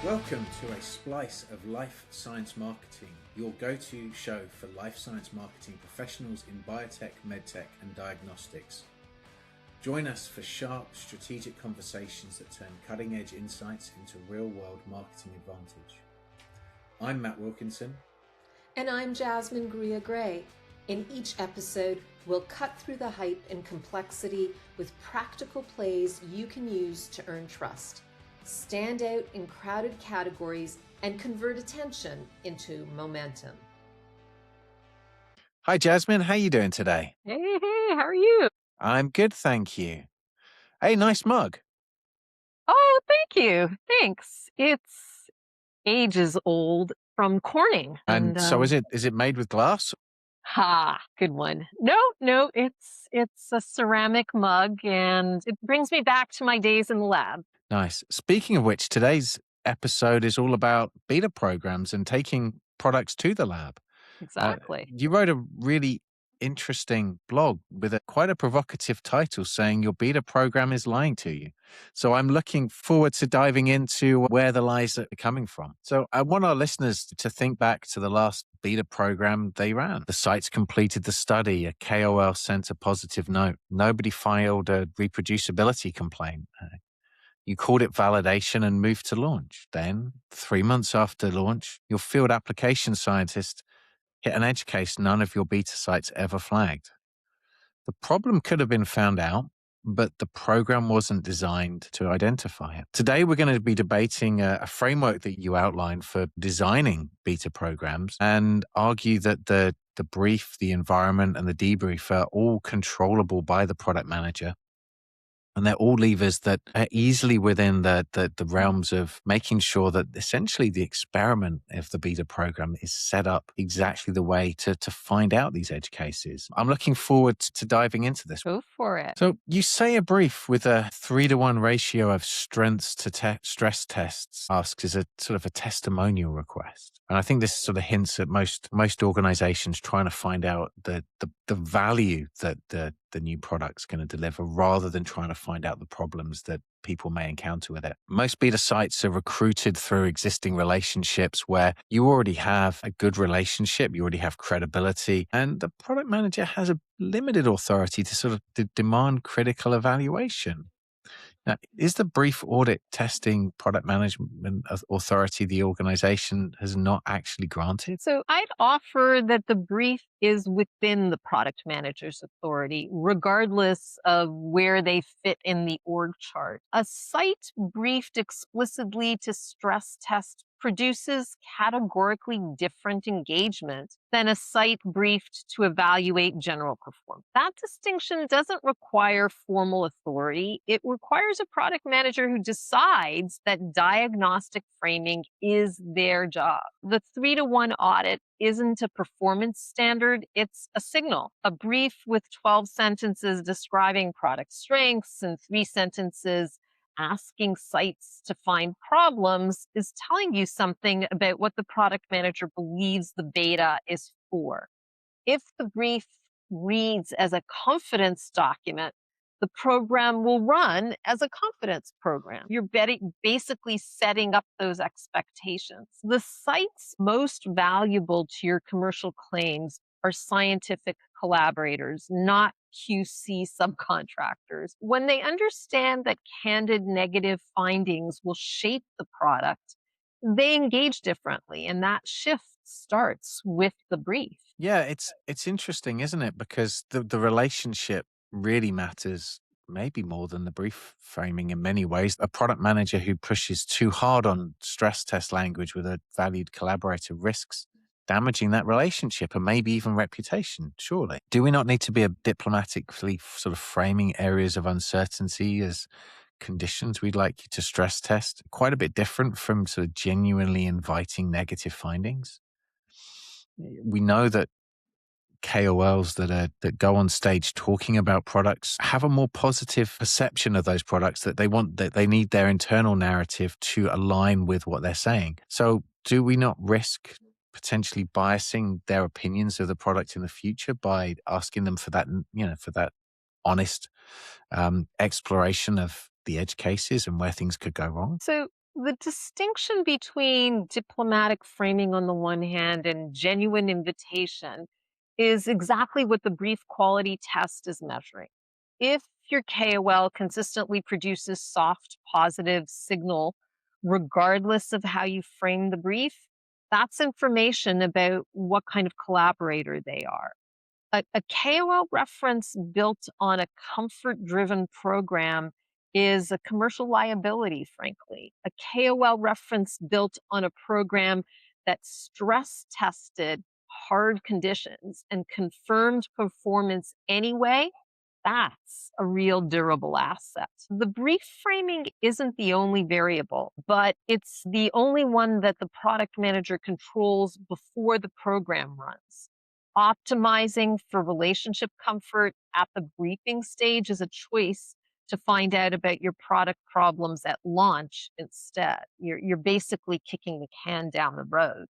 Welcome to a splice of life science marketing, your go-to show for life science marketing professionals in biotech, medtech, and diagnostics. Join us for sharp, strategic conversations that turn cutting-edge insights into real-world marketing advantage. I'm Matt Wilkinson. And I'm Jasmine Gray. In each episode, we'll cut through the hype and complexity with practical plays you can use to earn trust, stand out in crowded categories, and convert attention into momentum. Hi, Jasmine. How are you doing today? Hey, how are you? I'm good, thank you. Hey, nice mug. Oh, thank you. Thanks. It's ages old from Corning. And so is it made with glass? Good one. No, it's a ceramic mug, and it brings me back to my days in the lab. Nice. Speaking of which, today's episode is all about beta programs and taking products to the lab. Exactly. You wrote a really interesting blog with quite a provocative title saying your beta program is lying to you. So I'm looking forward to diving into where the lies are coming from. So I want our listeners to think back to the last beta program they ran. The sites completed the study, a KOL sent a positive note. Nobody filed a reproducibility complaint. You called it validation and moved to launch. Then, 3 months after launch, your field application scientist hit an edge case none of your beta sites ever flagged. The problem could have been found out, but the program wasn't designed to identify it. Today, we're going to be debating a framework that you outlined for designing beta programs and argue that the brief, the environment, and the debrief are all controllable by the product manager. And they're all levers that are easily within the realms of making sure that essentially the experiment of the beta program is set up exactly the way to find out these edge cases. I'm looking forward to diving into this. Go for it. So you say a brief with a 3-to-1 ratio of strengths to stress tests asks is a sort of a testimonial request. And I think this sort of hints at most organizations trying to find out the value that the new product's going to deliver rather than trying to find out the problems that people may encounter with it. Most beta sites are recruited through existing relationships where you already have a good relationship, you already have credibility, and the product manager has a limited authority to sort of demand critical evaluation. Now, is the brief audit testing product management authority the organization has not actually granted? So I'd offer that the brief is within the product manager's authority, regardless of where they fit in the org chart. A site briefed explicitly to stress test produces categorically different engagement than a site briefed to evaluate general performance. That distinction doesn't require formal authority. It requires a product manager who decides that diagnostic framing is their job. The 3-to-1 audit isn't a performance standard, it's a signal. A brief with 12 sentences describing product strengths and 3 sentences asking sites to find problems is telling you something about what the product manager believes the beta is for. If the brief reads as a confidence document, the program will run as a confidence program. You're basically setting up those expectations. The sites most valuable to your commercial claims are scientific collaborators, not QC subcontractors. When they understand that candid negative findings will shape the product, they engage differently, and that shift starts with the brief. Yeah, it's interesting, isn't it? Because the relationship really matters maybe more than the brief framing in many ways. A product manager who pushes too hard on stress test language with a valued collaborator risks damaging that relationship and maybe even reputation, surely. Do we not need to be diplomatically sort of framing areas of uncertainty as conditions we'd like you to stress test? Quite a bit different from sort of genuinely inviting negative findings. We know that KOLs that go on stage talking about products have a more positive perception of those products, that they need their internal narrative to align with what they're saying. So do we not risk potentially biasing their opinions of the product in the future by asking them for that, for that honest exploration of the edge cases and where things could go wrong? So The distinction between diplomatic framing on the one hand and genuine invitation is exactly what the brief quality test is measuring. If your KOL consistently produces soft, positive signal, regardless of how you frame the brief, that's information about what kind of collaborator they are. A KOL reference built on a comfort driven program is a commercial liability, frankly. A KOL reference built on a program that stress tested hard conditions and confirmed performance anyway, that's a real durable asset. The brief framing isn't the only variable, but it's the only one that the product manager controls before the program runs. Optimizing for relationship comfort at the briefing stage is a choice to find out about your product problems at launch instead. You're basically kicking the can down the road.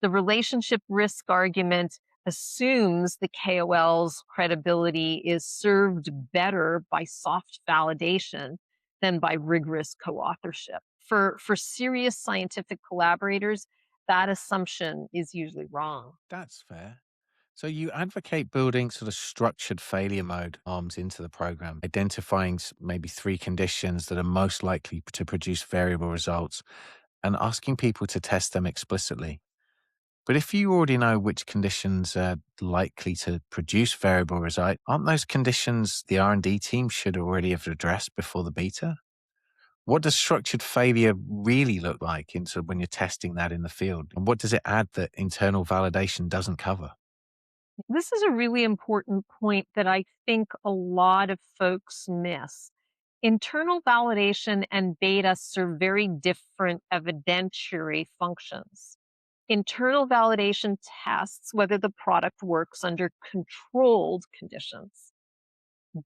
The relationship risk argument assumes the KOL's credibility is served better by soft validation than by rigorous co-authorship. For serious scientific collaborators, that assumption is usually wrong. That's fair. So you advocate building sort of structured failure mode arms into the program, identifying maybe three conditions that are most likely to produce variable results and asking people to test them explicitly. But if you already know which conditions are likely to produce variable results, aren't those conditions the R&D team should already have addressed before the beta? What does structured failure really look like when you're testing that in the field? And what does it add that internal validation doesn't cover? This is a really important point that I think a lot of folks miss. Internal validation and beta serve very different evidentiary functions. Internal validation tests whether the product works under controlled conditions.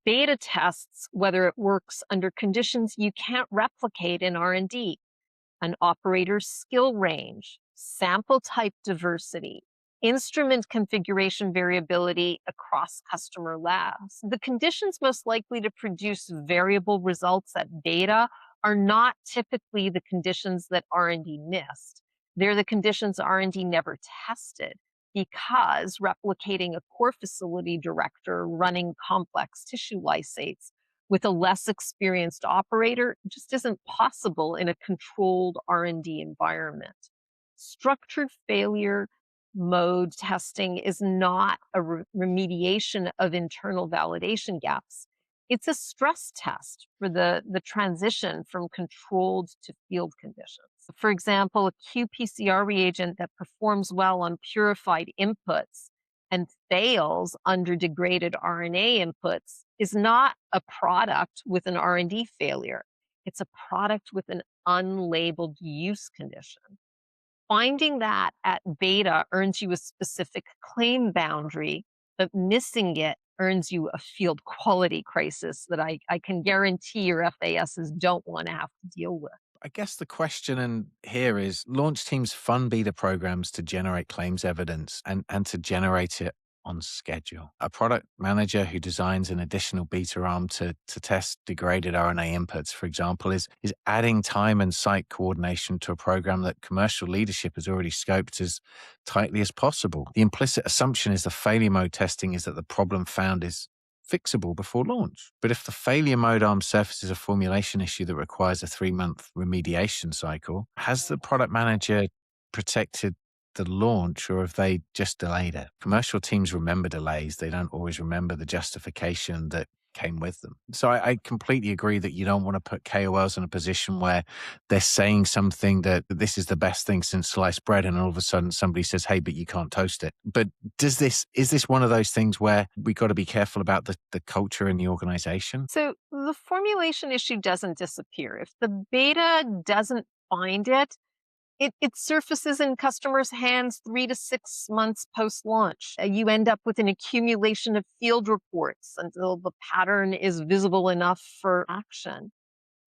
Beta tests whether it works under conditions you can't replicate in R&D, an operator's skill range, sample type diversity, instrument configuration variability across customer labs. The conditions most likely to produce variable results at beta are not typically the conditions that R&D missed. They're the conditions R&D never tested because replicating a core facility director running complex tissue lysates with a less experienced operator just isn't possible in a controlled R&D environment. Structured failure mode testing is not a remediation of internal validation gaps. It's a stress test for the transition from controlled to field conditions. For example, a qPCR reagent that performs well on purified inputs and fails under degraded RNA inputs is not a product with an R&D failure. It's a product with an unlabeled use condition. Finding that at beta earns you a specific claim boundary, but missing it earns you a field quality crisis that I can guarantee your FASs don't want to have to deal with. I guess the question here is launch teams fund beta programs to generate claims evidence and to generate it on schedule. A product manager who designs an additional beta arm to test degraded RNA inputs, for example, is adding time and site coordination to a program that commercial leadership has already scoped as tightly as possible. The implicit assumption is the failure mode testing is that the problem found is fixable before launch. But if the failure mode arm surfaces a formulation issue that requires a 3-month remediation cycle, has the product manager protected the launch or have they just delayed it? Commercial teams remember delays. They don't always remember the justification that came with them. So I completely agree that you don't want to put KOLs in a position where they're saying something that this is the best thing since sliced bread and all of a sudden somebody says, hey, but you can't toast it. But is this one of those things where we got to be careful about the culture in the organization? So the formulation issue doesn't disappear. If the beta doesn't find it, it surfaces in customers' hands 3 to 6 months post-launch. You end up with an accumulation of field reports until the pattern is visible enough for action.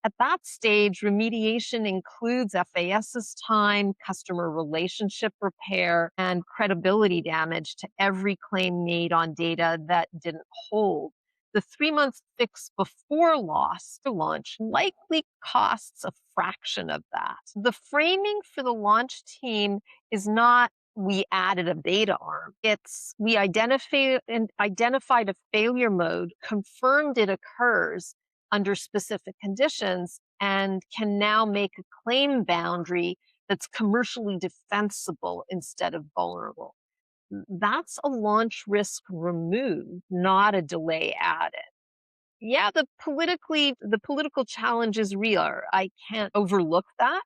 At that stage, remediation includes FAS's time, customer relationship repair, and credibility damage to every claim made on data that didn't hold. The 3-month fix before loss to launch likely costs a fraction of that. The framing for the launch team is not we added a beta arm. It's we identified a failure mode, confirmed it occurs under specific conditions, and can now make a claim boundary that's commercially defensible instead of vulnerable. That's a launch risk removed, not a delay added. Yeah, the political challenge is real. I can't overlook that.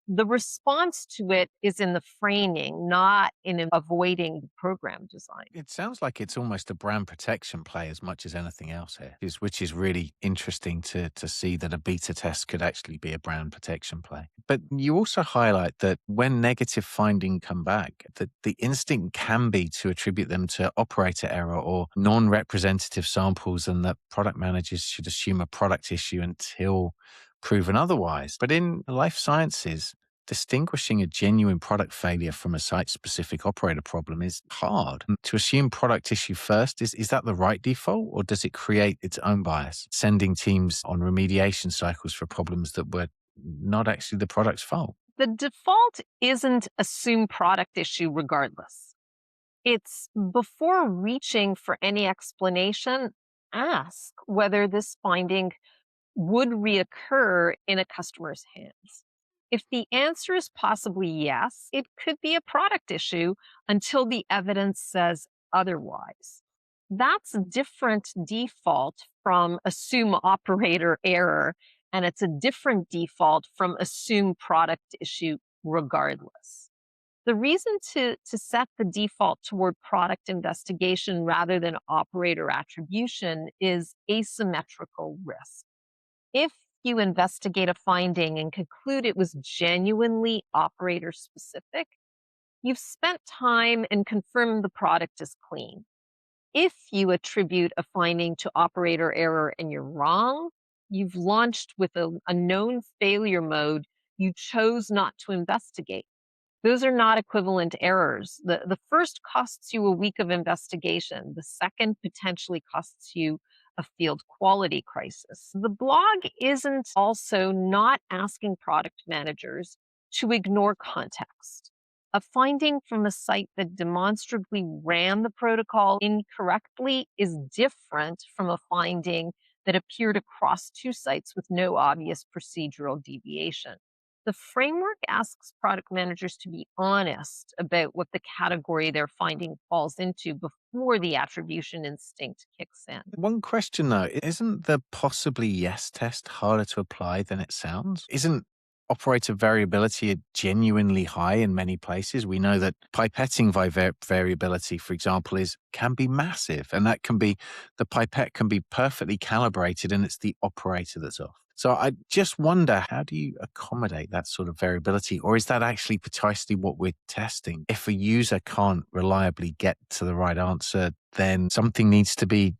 The response to it is in the framing, not in avoiding the program design. It sounds like it's almost a brand protection play as much as anything else here, which is really interesting to see that a beta test could actually be a brand protection play. But you also highlight that when negative findings come back, that the instinct can be to attribute them to operator error or non-representative samples, and that product managers should assume a product issue until proven otherwise. But in life sciences, distinguishing a genuine product failure from a site-specific operator problem is hard. To assume product issue first, is that the right default, or does it create its own bias, sending teams on remediation cycles for problems that were not actually the product's fault? The default isn't assume product issue regardless. It's before reaching for any explanation, ask whether this finding would reoccur in a customer's hands. If the answer is possibly yes, it could be a product issue until the evidence says otherwise. That's a different default from assume operator error, and it's a different default from assume product issue regardless. The reason to set the default toward product investigation rather than operator attribution is asymmetrical risk. If you investigate a finding and conclude it was genuinely operator specific, you've spent time and confirmed the product is clean. If you attribute a finding to operator error and you're wrong, you've launched with a known failure mode you chose not to investigate. Those are not equivalent errors. The first costs you a week of investigation. The second potentially costs you a field quality crisis. The blog isn't also not asking product managers to ignore context. A finding from a site that demonstrably ran the protocol incorrectly is different from a finding that appeared across two sites with no obvious procedural deviation. The framework asks product managers to be honest about what the category their finding falls into before the attribution instinct kicks in. One question though, isn't the possibly yes test harder to apply than it sounds? Isn't operator variability genuinely high in many places? We know that pipetting variability, for example, can be massive, and the pipette can be perfectly calibrated and it's the operator that's off. So I just wonder, how do you accommodate that sort of variability? Or is that actually precisely what we're testing? If a user can't reliably get to the right answer, then something needs to be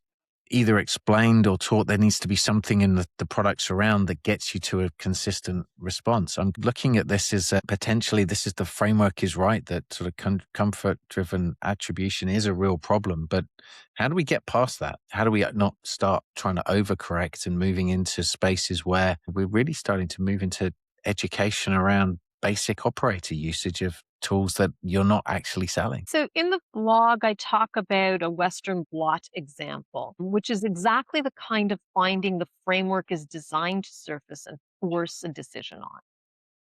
either explained or taught. There needs to be something in the products around that gets you to a consistent response. I'm looking at this as potentially this is the framework is right, that sort of comfort-driven attribution is a real problem. But how do we get past that? How do we not start trying to overcorrect and moving into spaces where we're really starting to move into education around basic operator usage of tools that you're not actually selling? So in the blog, I talk about a Western blot example, which is exactly the kind of finding the framework is designed to surface and force a decision on.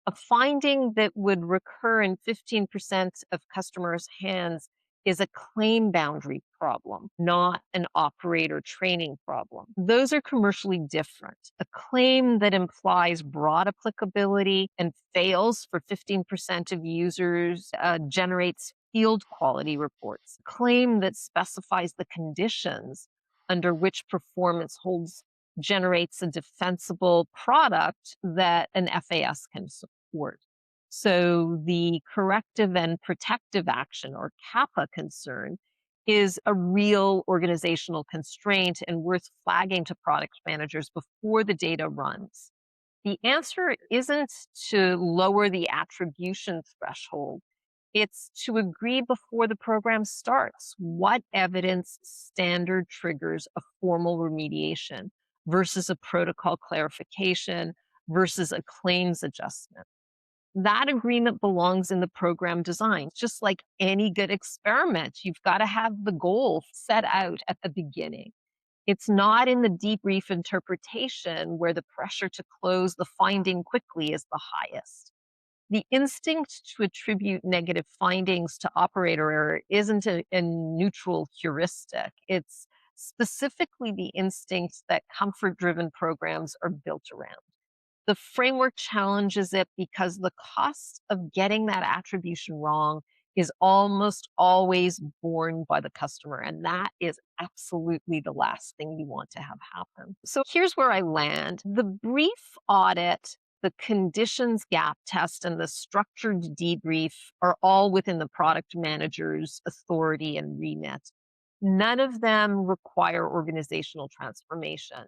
A finding that would recur in 15% of customers' hands is a claim boundary problem, not an operator training problem. Those are commercially different. A claim that implies broad applicability and fails for 15% of users generates field quality reports. A claim that specifies the conditions under which performance holds generates a defensible product that an FAS can support. So the corrective and protective action, or CAPA concern, is a real organizational constraint and worth flagging to product managers before the data runs. The answer isn't to lower the attribution threshold. It's to agree before the program starts what evidence standard triggers a formal remediation versus a protocol clarification versus a claims adjustment. That agreement belongs in the program design. Just like any good experiment, you've got to have the goal set out at the beginning. It's not in the debrief interpretation where the pressure to close the finding quickly is the highest. The instinct to attribute negative findings to operator error isn't a neutral heuristic. It's specifically the instinct that comfort driven programs are built around. The framework challenges it because the cost of getting that attribution wrong is almost always borne by the customer. And that is absolutely the last thing you want to have happen. So here's where I land. The brief audit, the conditions gap test, and the structured debrief are all within the product manager's authority and remit. None of them require organizational transformation.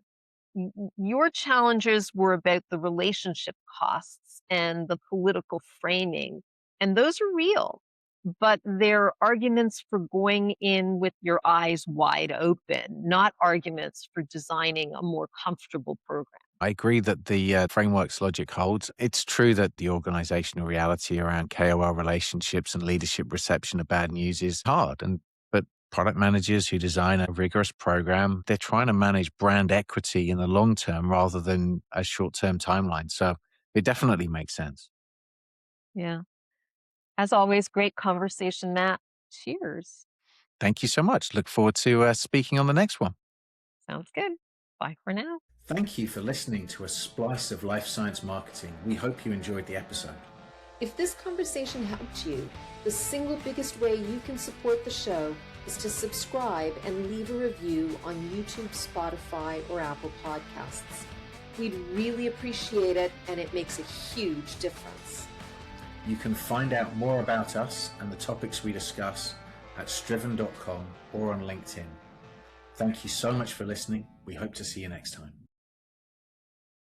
Your challenges were about the relationship costs and the political framing, and those are real, but they're arguments for going in with your eyes wide open, not arguments for designing a more comfortable program. I agree that the framework's logic holds. It's true that the organizational reality around KOL relationships and leadership reception of bad news is hard. But product managers who design a rigorous program, they're trying to manage brand equity in the long term rather than a short-term timeline. So it definitely makes sense. Yeah. As always, great conversation, Matt. Cheers. Thank you so much. Look forward to speaking on the next one. Sounds good. Bye for now. Thank you for listening to a splice of life science marketing. We hope you enjoyed the episode. If this conversation helped you, the single biggest way you can support the show is to subscribe and leave a review on YouTube, Spotify, or Apple Podcasts. We'd really appreciate it, and it makes a huge difference. You can find out more about us and the topics we discuss at striven.com or on LinkedIn. Thank you so much for listening. We hope to see you next time.